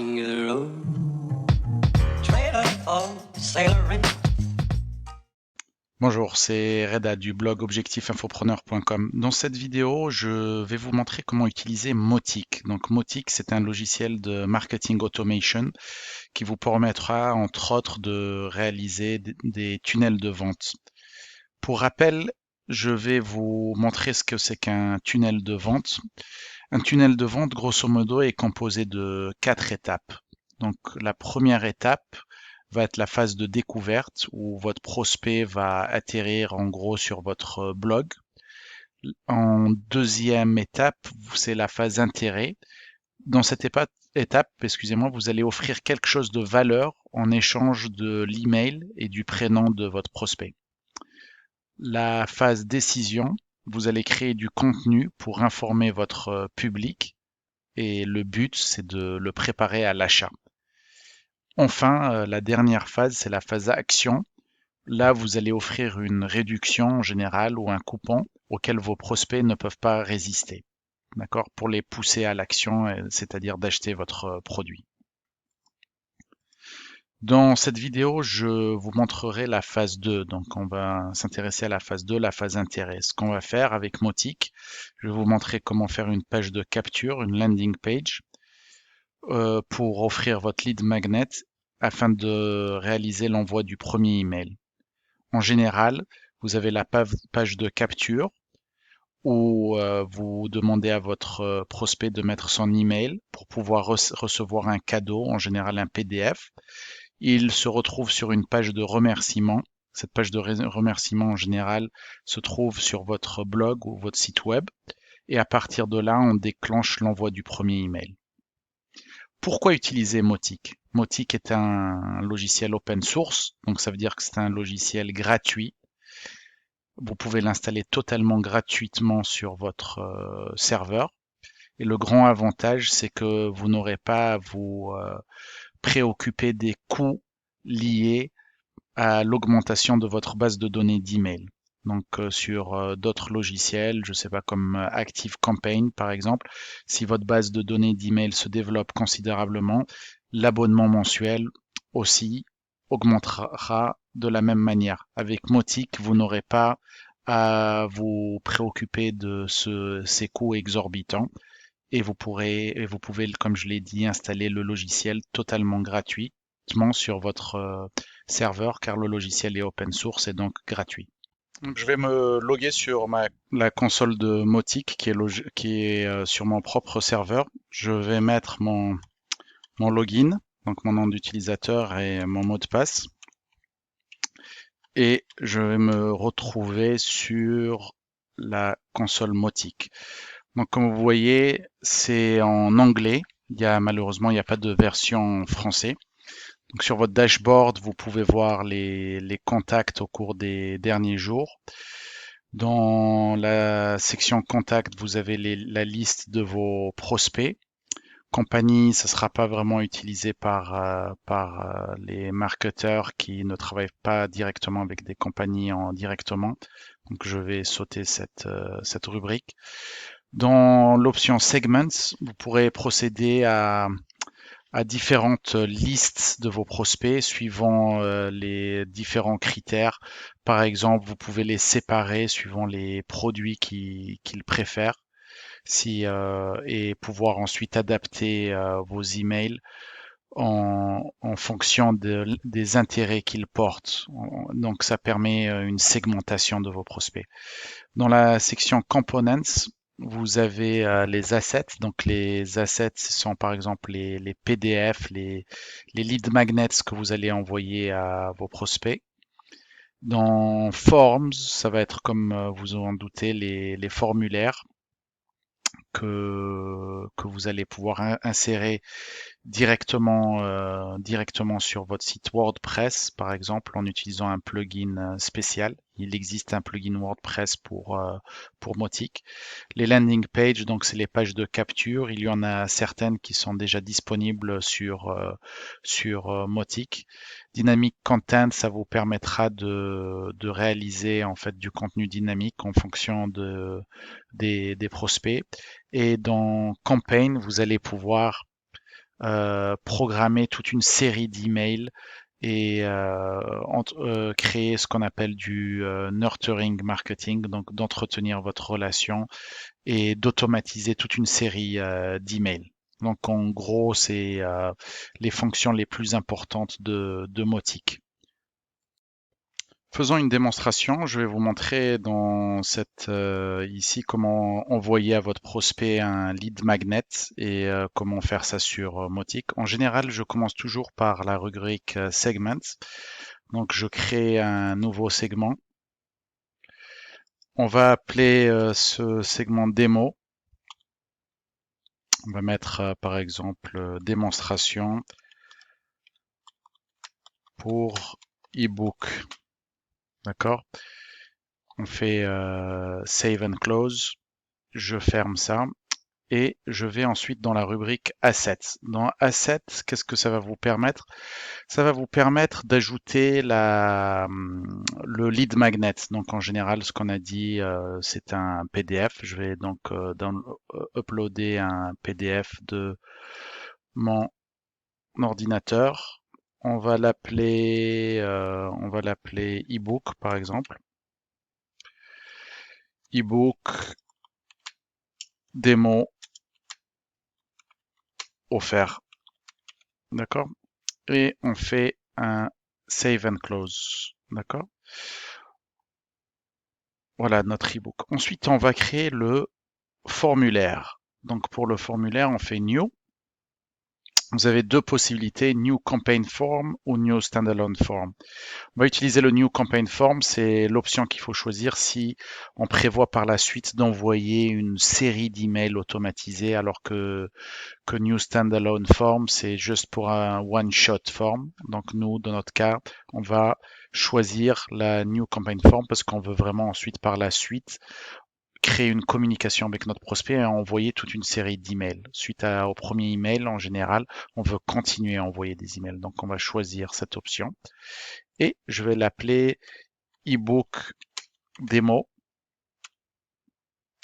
along the road, trailer for sailoring. Bonjour, c'est Reda du blog objectifinfopreneur.com. Dans cette vidéo, je vais vous montrer comment utiliser Mautic. Donc Mautic, c'est un logiciel de marketing automation qui vous permettra entre autres de réaliser des tunnels de vente. Pour rappel, je vais vous montrer ce que c'est qu'un tunnel de vente. Un tunnel de vente, grosso modo, est composé de 4 étapes. Donc la première étape va être la phase de découverte où votre prospect va atterrir en gros sur votre blog. En deuxième étape, c'est la phase intérêt. Dans cette étape, excusez-moi, vous allez offrir quelque chose de valeur en échange de l'email et du prénom de votre prospect. La phase décision, vous allez créer du contenu pour informer votre public et le but, c'est de le préparer à l'achat. Enfin, la dernière phase, c'est la phase action. Là, vous allez offrir une réduction en général ou un coupon auquel vos prospects ne peuvent pas résister. D'accord? Pour les pousser à l'action, c'est-à-dire d'acheter votre produit. Dans cette vidéo, je vous montrerai la phase 2. Donc, on va s'intéresser à la phase 2, la phase intérêt. Ce qu'on va faire avec Mautic, je vais vous montrer comment faire une page de capture, une landing page, pour offrir votre lead magnet afin de réaliser l'envoi du premier email. En général, vous avez la page de capture où vous demandez à votre prospect de mettre son email pour pouvoir recevoir un cadeau, en général un PDF. Il se retrouve sur une page de remerciement. Cette page de remerciement en général se trouve sur votre blog ou votre site web. Et à partir de là, on déclenche l'envoi du premier email. Pourquoi utiliser Mautic? Mautic est un logiciel open source, donc ça veut dire que c'est un logiciel gratuit. Vous pouvez l'installer totalement gratuitement sur votre serveur. Et le grand avantage, c'est que vous n'aurez pas à vous préoccuper des coûts liés à l'augmentation de votre base de données d'email. Donc sur d'autres logiciels, je sais pas, comme ActiveCampaign par exemple, si votre base de données d'email se développe considérablement, l'abonnement mensuel aussi augmentera de la même manière. Avec Mautic, vous n'aurez pas à vous préoccuper de ces coûts exorbitants et vous pouvez, comme je l'ai dit, installer le logiciel totalement gratuitement sur votre serveur car le logiciel est open source et donc gratuit. Donc, je vais me loguer sur la console de Mautic qui est sur mon propre serveur. Je vais mettre mon login, donc mon nom d'utilisateur et mon mot de passe. Et je vais me retrouver sur la console Mautic. Donc comme vous voyez, c'est en anglais. Malheureusement, il n'y a pas de version en français. Donc sur votre dashboard, vous pouvez voir les contacts au cours des derniers jours. Dans la section contact, vous avez la liste de vos prospects. Compagnie, ça ne sera pas vraiment utilisé par les marketeurs qui ne travaillent pas directement avec des compagnies directement. Donc je vais sauter cette rubrique. Dans l'option Segments, vous pourrez procéder à différentes listes de vos prospects suivant les différents critères. Par exemple, vous pouvez les séparer suivant les produits qu'ils préfèrent et pouvoir ensuite adapter vos emails en fonction des intérêts qu'ils portent. Donc ça permet une segmentation de vos prospects. Dans la section Components, vous avez les assets. Donc les assets sont par exemple les PDF, les lead magnets que vous allez envoyer à vos prospects. Dans Forms, ça va être comme vous en doutez les formulaires que vous allez pouvoir insérer directement sur votre site WordPress, par exemple, en utilisant un plugin spécial. Il existe un plugin WordPress pour Mautic. Les landing pages, donc c'est les pages de capture. Il y en a certaines qui sont déjà disponibles sur Mautic. Dynamic Content, ça vous permettra de réaliser en fait du contenu dynamique en fonction des prospects. Et dans Campaign, vous allez pouvoir programmer toute une série d'emails et créer ce qu'on appelle du nurturing marketing, donc d'entretenir votre relation et d'automatiser toute une série d'emails. Donc en gros, c'est les fonctions les plus importantes de Mautic. Faisons une démonstration. Je vais vous montrer dans cette ici comment envoyer à votre prospect un lead magnet et comment faire ça sur Mautic. En général, je commence toujours par la rubrique Segments. Donc, je crée un nouveau segment. On va appeler ce segment démo. On va mettre par exemple démonstration pour ebook. D'accord? On fait save and close. Je ferme ça. Et je vais ensuite dans la rubrique Assets. Dans Assets, qu'est-ce que ça va vous permettre? Ça va vous permettre d'ajouter le lead magnet. Donc en général, ce qu'on a dit, c'est un PDF. Je vais donc uploader un PDF de mon ordinateur. On va l'appeler ebook par exemple. Ebook démo offert. D'accord? Et on fait un save and close. D'accord? Voilà notre ebook. Ensuite, on va créer le formulaire. Donc pour le formulaire, on fait new. Vous avez deux possibilités, New Campaign Form ou New Standalone Form. On va utiliser le New Campaign Form, c'est l'option qu'il faut choisir si on prévoit par la suite d'envoyer une série d'emails automatisés, alors que New Standalone Form, c'est juste pour un one-shot form. Donc nous, dans notre cas, on va choisir la New Campaign Form parce qu'on veut vraiment ensuite par la suite créer une communication avec notre prospect et envoyer toute une série d'emails. Suite au premier email, en général, on veut continuer à envoyer des emails. Donc, on va choisir cette option et je vais l'appeler ebook démo.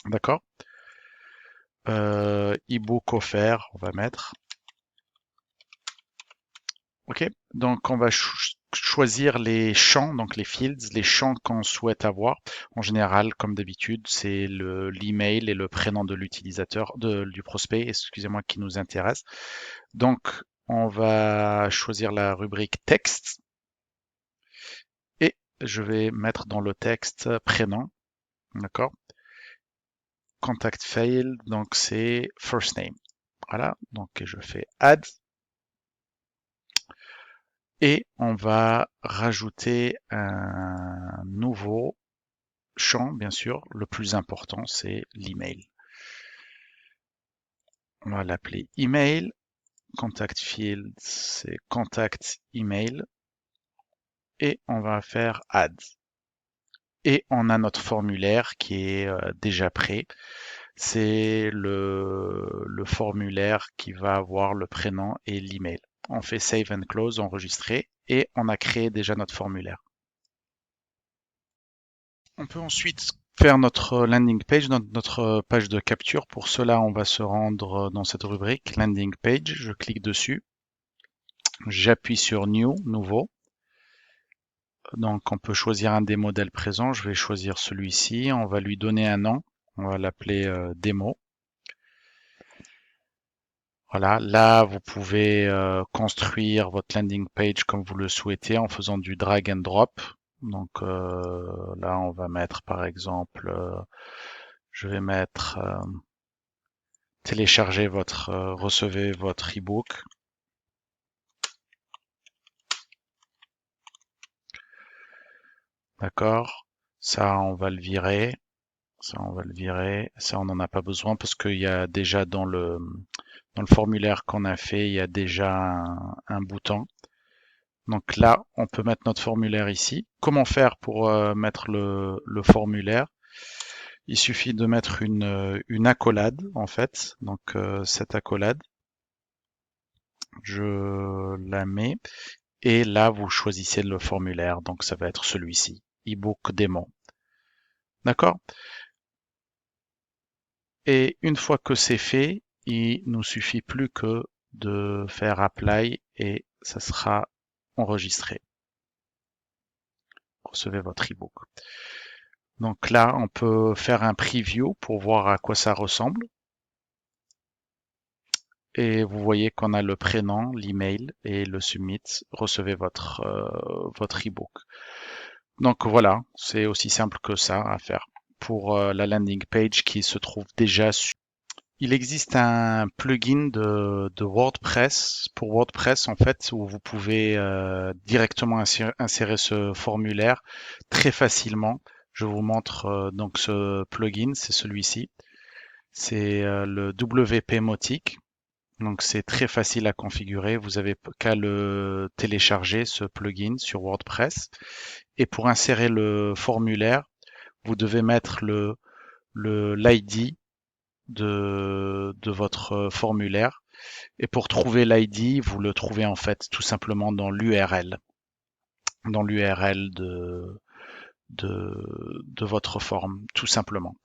D'accord? Ebook offert, on va mettre. OK? Donc, on va choisir les champs, donc les fields, les champs qu'on souhaite avoir. En général, comme d'habitude, c'est l'email et le prénom de l'utilisateur, du prospect, excusez-moi, qui nous intéresse. Donc, on va choisir la rubrique texte et je vais mettre dans le texte prénom, d'accord? Contact failed, donc c'est first name. Voilà, donc je fais add. Et on va rajouter un nouveau champ, bien sûr. Le plus important, c'est l'email. On va l'appeler email. Contact field, c'est contact email. Et on va faire add. Et on a notre formulaire qui est déjà prêt. C'est le formulaire qui va avoir le prénom et l'email. On fait save and close, enregistrer, et on a créé déjà notre formulaire. On peut ensuite faire notre landing page, notre page de capture. Pour cela, on va se rendre dans cette rubrique landing page. Je clique dessus. J'appuie sur New, nouveau. Donc, on peut choisir un des modèles présents. Je vais choisir celui-ci. On va lui donner un nom. On va l'appeler démo. Voilà, là, vous pouvez construire votre landing page comme vous le souhaitez en faisant du drag and drop. Donc là, on va mettre par exemple, je vais mettre télécharger recevez votre ebook. D'accord. Ça, on va le virer. Ça, on va le virer. Ça, on n'en a pas besoin parce qu'il y a déjà dans le formulaire qu'on a fait, il y a déjà un bouton. Donc là, on peut mettre notre formulaire ici. Comment faire pour mettre le formulaire? Il suffit de mettre une accolade, en fait. Donc cette accolade, je la mets. Et là, vous choisissez le formulaire. Donc ça va être celui-ci, ebook démo. D'accord? Et une fois que c'est fait, il nous suffit plus que de faire apply et ça sera enregistré. Recevez votre ebook. Donc là, on peut faire un preview pour voir à quoi ça ressemble. Et vous voyez qu'on a le prénom, l'email et le submit. Recevez votre ebook. Donc voilà, c'est aussi simple que ça à faire pour la landing page qui se trouve déjà sur. Il existe un plugin de WordPress pour WordPress en fait où vous pouvez directement insérer ce formulaire très facilement. Je vous montre donc ce plugin, c'est celui-ci. C'est le WP Mautic. Donc c'est très facile à configurer. Vous avez qu'à le télécharger ce plugin sur WordPress. Et pour insérer le formulaire, vous devez mettre l'ID de votre formulaire. Et pour trouver l'ID, vous le trouvez en fait tout simplement dans l'URL de votre forme, tout simplement.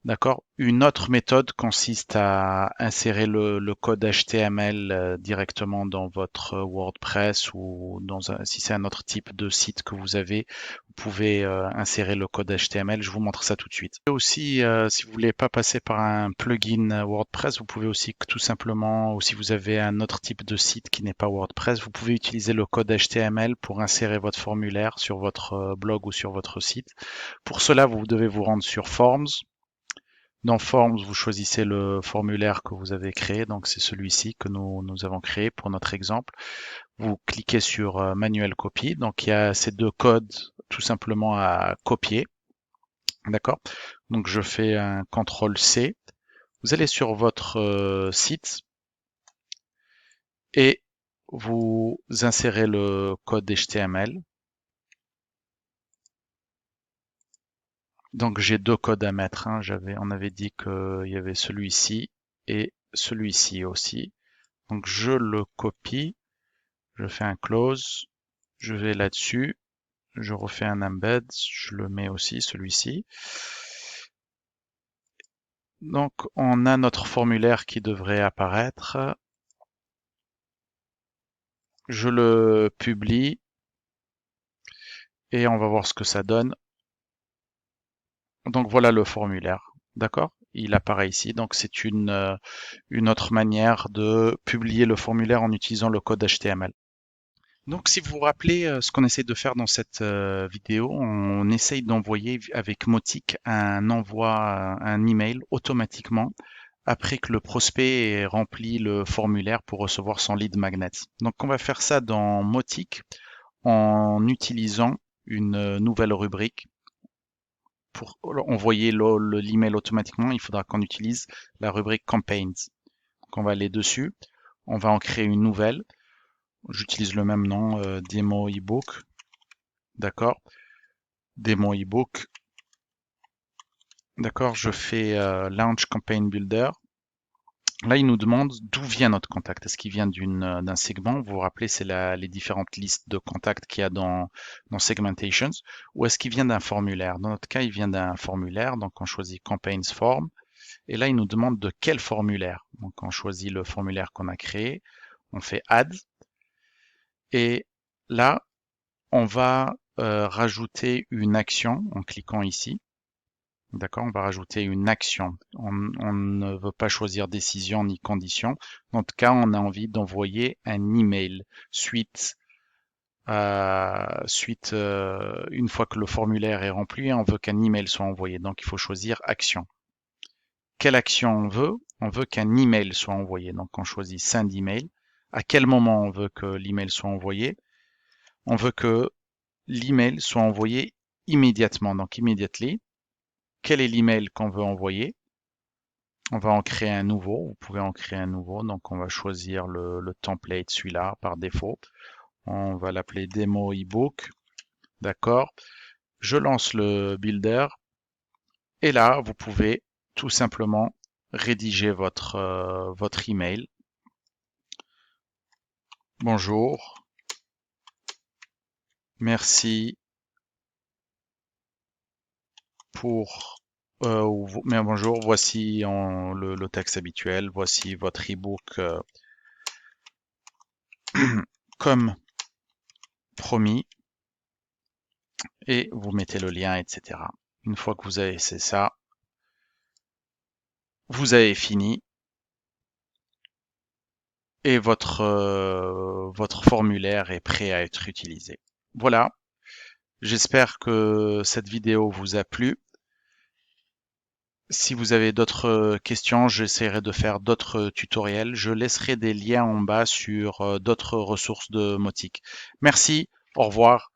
D'accord. Une autre méthode consiste à insérer le code HTML directement dans votre WordPress ou si c'est un autre type de site que vous avez, vous pouvez insérer le code HTML. Je vous montre ça tout de suite. Et aussi, si vous voulez pas passer par un plugin WordPress, vous pouvez aussi tout simplement, ou si vous avez un autre type de site qui n'est pas WordPress, vous pouvez utiliser le code HTML pour insérer votre formulaire sur votre blog ou sur votre site. Pour cela, vous devez vous rendre sur Forms. Dans Forms, vous choisissez le formulaire que vous avez créé, donc c'est celui-ci que nous avons créé pour notre exemple. Vous cliquez sur Manuel Copy, donc il y a ces deux codes tout simplement à copier. D'accord. Donc je fais un CTRL-C. Vous allez sur votre site et vous insérez le code HTML. Donc j'ai deux codes à mettre. Hein. On avait dit qu'il y avait celui-ci et celui-ci aussi. Donc je le copie, je fais un close, je vais là-dessus, je refais un embed, je le mets aussi celui-ci. Donc on a notre formulaire qui devrait apparaître. Je le publie et on va voir ce que ça donne. Donc voilà le formulaire, d'accord? Il apparaît ici, donc c'est une autre manière de publier le formulaire en utilisant le code HTML. Donc, si vous vous rappelez ce qu'on essaie de faire dans cette vidéo, on essaye d'envoyer avec Mautic un email automatiquement après que le prospect ait rempli le formulaire pour recevoir son lead magnet. Donc, on va faire ça dans Mautic en utilisant une nouvelle rubrique. Pour envoyer l'email automatiquement, il faudra qu'on utilise la rubrique Campaigns. Donc, on va aller dessus, on va en créer une nouvelle. J'utilise le même nom, démo ebook. D'accord. Démo ebook. D'accord, je fais Launch Campaign Builder. Là, il nous demande d'où vient notre contact. Est-ce qu'il vient d'un segment? Vous vous rappelez, c'est les différentes listes de contacts qu'il y a dans Segmentations. Ou est-ce qu'il vient d'un formulaire? Dans notre cas, il vient d'un formulaire. Donc, on choisit Campaigns Form. Et là, il nous demande de quel formulaire. Donc, on choisit le formulaire qu'on a créé. On fait Add. Et là, on va rajouter une action en cliquant ici. D'accord, on va rajouter une action. On ne veut pas choisir décision ni condition. Dans notre cas, on a envie d'envoyer un email suite une fois que le formulaire est rempli, on veut qu'un email soit envoyé. Donc, il faut choisir action. Quelle action on veut? On veut qu'un email soit envoyé. Donc, on choisit send email. À quel moment on veut que l'email soit envoyé? On veut que l'email soit envoyé immédiatement, donc immediately. Quel est l'email qu'on veut envoyer? On va en créer un nouveau. Vous pouvez en créer un nouveau. Donc, on va choisir le template, celui-là, par défaut. On va l'appeler démo ebook. D'accord. Je lance le builder. Et là, vous pouvez tout simplement rédiger votre email. Bonjour. Merci pour mais bonjour, voici le texte habituel, voici votre ebook comme promis, et vous mettez le lien, etc. Une fois que vous avez fait ça, vous avez fini et votre formulaire est prêt à être utilisé. Voilà, j'espère que cette vidéo vous a plu. Si vous avez d'autres questions, j'essaierai de faire d'autres tutoriels. Je laisserai des liens en bas sur d'autres ressources de Mautic. Merci, au revoir.